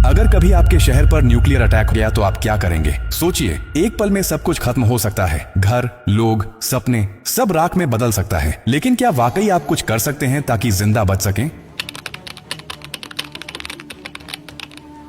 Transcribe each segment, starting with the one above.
अगर कभी आपके शहर पर न्यूक्लियर अटैक हो गया तो आप क्या करेंगे? सोचिए, एक पल में सब कुछ खत्म हो सकता है। घर, लोग, सपने, सब राख में बदल सकता है। लेकिन क्या वाकई आप कुछ कर सकते हैं ताकि जिंदा बच सकें?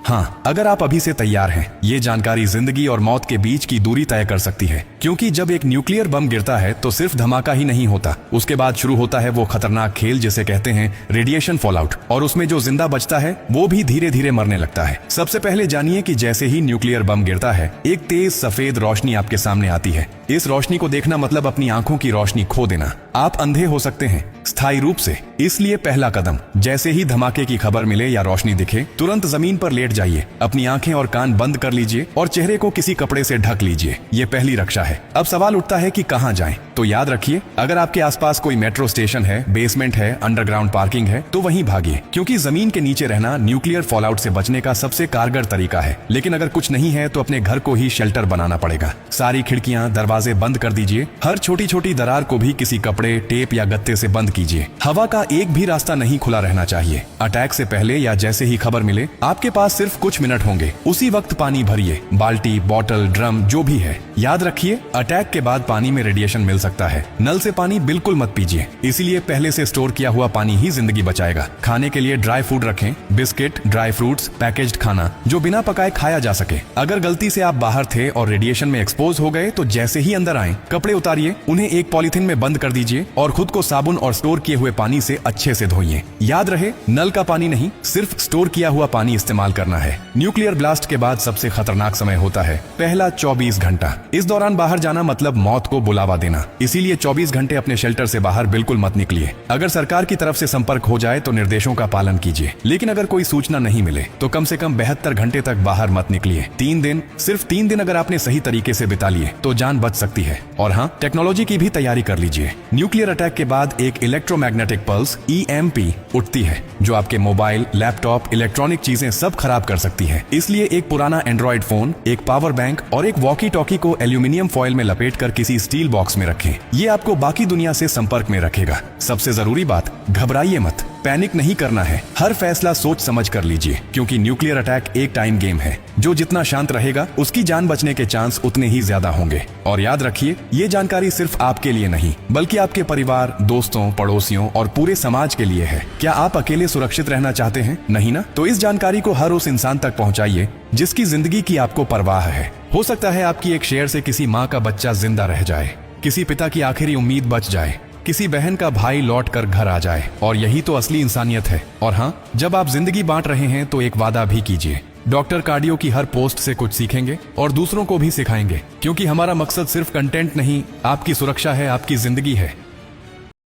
हाँ, अगर आप अभी से तैयार हैं, ये जानकारी जिंदगी और मौत के बीच की दूरी तय कर सकती है। क्योंकि जब एक न्यूक्लियर बम गिरता है तो सिर्फ धमाका ही नहीं होता, उसके बाद शुरू होता है वो खतरनाक खेल जिसे कहते हैं रेडिएशन फॉलआउट। और उसमें जो जिंदा बचता है वो भी धीरे धीरे मरने लगता है। सबसे पहले जानिए कि जैसे ही न्यूक्लियर बम गिरता है, एक तेज सफेद रोशनी आपके सामने आती है। इस रोशनी को देखना मतलब अपनी आंखों की रोशनी खो देना। आप अंधे हो सकते हैं, स्थायी रूप से। इसलिए पहला कदम, जैसे ही धमाके की खबर मिले या रोशनी दिखे, तुरंत जमीन पर लेट जाइए, अपनी आंखें और कान बंद कर लीजिए और चेहरे को किसी कपड़े से ढक लीजिए। ये पहली रक्षा है। अब सवाल उठता है कि कहां जाएं? तो याद रखिए, अगर आपके आसपास कोई मेट्रो स्टेशन है, बेसमेंट है, अंडरग्राउंड पार्किंग है, तो वहीं भागिए, क्योंकि जमीन के नीचे रहना न्यूक्लियर फॉलआउट से बचने का सबसे कारगर तरीका है। लेकिन अगर कुछ नहीं है तो अपने घर को ही शेल्टर बनाना पड़ेगा। सारी खिड़कियां, दरवाजे बंद कर दीजिए। हर छोटी छोटी दरार को भी किसी कपड़े, टेप या गत्ते से बंद कीजिए। हवा का एक भी रास्ता नहीं खुला रहना चाहिए। अटैक से पहले या जैसे ही खबर मिले, आपके पास सिर्फ कुछ मिनट होंगे। उसी वक्त पानी भरिए, बाल्टी, बोतल, ड्रम, जो भी है। याद रखिए, अटैक के बाद पानी में रेडिएशन मिल सकता है। नल से पानी बिल्कुल मत पीजिए, इसीलिए पहले से स्टोर किया हुआ पानी ही जिंदगी बचाएगा। खाने के लिए ड्राई फूड रखें, बिस्किट, ड्राई फ्रूट्स, पैकेज्ड खाना जो बिना पकाए खाया जा सके। अगर गलती से आप बाहर थे और रेडिएशन में एक्सपोज हो गए तो जैसे ही अंदर आए, कपड़े उतारिए, उन्हें एक पॉलीथिन में बंद कर दीजिए और खुद को साबुन और स्टोर किए हुए पानी से अच्छे से धोइए। याद रहे, नल का पानी नहीं, सिर्फ स्टोर किया हुआ पानी इस्तेमाल करना है। न्यूक्लियर ब्लास्ट के बाद सबसे खतरनाक समय होता है पहला 24 घंटा। इस दौरान बाहर जाना मतलब मौत को बुलावा देना। इसीलिए 24 घंटे अपने शेल्टर से बाहर बिल्कुल मत निकलिए। अगर सरकार की तरफ से संपर्क हो जाए तो निर्देशों का पालन कीजिए। लेकिन अगर कोई सूचना नहीं मिले तो कम से कम 72 घंटे तक बाहर मत निकलिए। 3 दिन, सिर्फ 3 दिन अगर आपने सही तरीके से बिता लिए तो जान बच सकती है। और हाँ, टेक्नोलॉजी की भी तैयारी कर लीजिए। न्यूक्लियर अटैक के बाद एक इलेक्ट्रोमैग्नेटिक पल्स EMP उठती है, जो आपके मोबाइल, लैपटॉप, इलेक्ट्रॉनिक चीजें सब खराब कर सकती है। इसलिए एक पुराना एंड्रॉइड फोन, एक पावर बैंक और एक वॉकी टॉकी को एल्यूमिनियम फॉइल में लपेटकर किसी स्टील बॉक्स में रखें। ये आपको बाकी दुनिया से संपर्क में रखेगा। सबसे जरूरी बात, घबराइए मत, पैनिक नहीं करना है। हर फैसला सोच समझ कर लीजिए, क्योंकि न्यूक्लियर अटैक एक टाइम गेम है। जो जितना शांत रहेगा, उसकी जान बचने के चांस उतने ही ज्यादा होंगे। और याद रखिए, ये जानकारी सिर्फ आपके लिए नहीं, बल्कि आपके परिवार, दोस्तों, पड़ोसियों और पूरे समाज के लिए है। क्या आप अकेले सुरक्षित रहना चाहते हैं? नहीं ना? तो इस जानकारी को हर उस इंसान तक पहुंचाइए जिसकी जिंदगी की आपको परवाह है। हो सकता है आपकी एक शेयर से किसी माँ का बच्चा जिंदा रह जाए, किसी पिता की आखिरी उम्मीद बच जाए, किसी बहन का भाई लौट कर घर आ जाए। और यही तो असली इंसानियत है। और हाँ, जब आप जिंदगी बांट रहे हैं तो एक वादा भी कीजिए। डॉक्टर कार्डियो की हर पोस्ट से कुछ सीखेंगे और दूसरों को भी सिखाएंगे, क्योंकि हमारा मकसद सिर्फ कंटेंट नहीं, आपकी सुरक्षा है, आपकी जिंदगी है।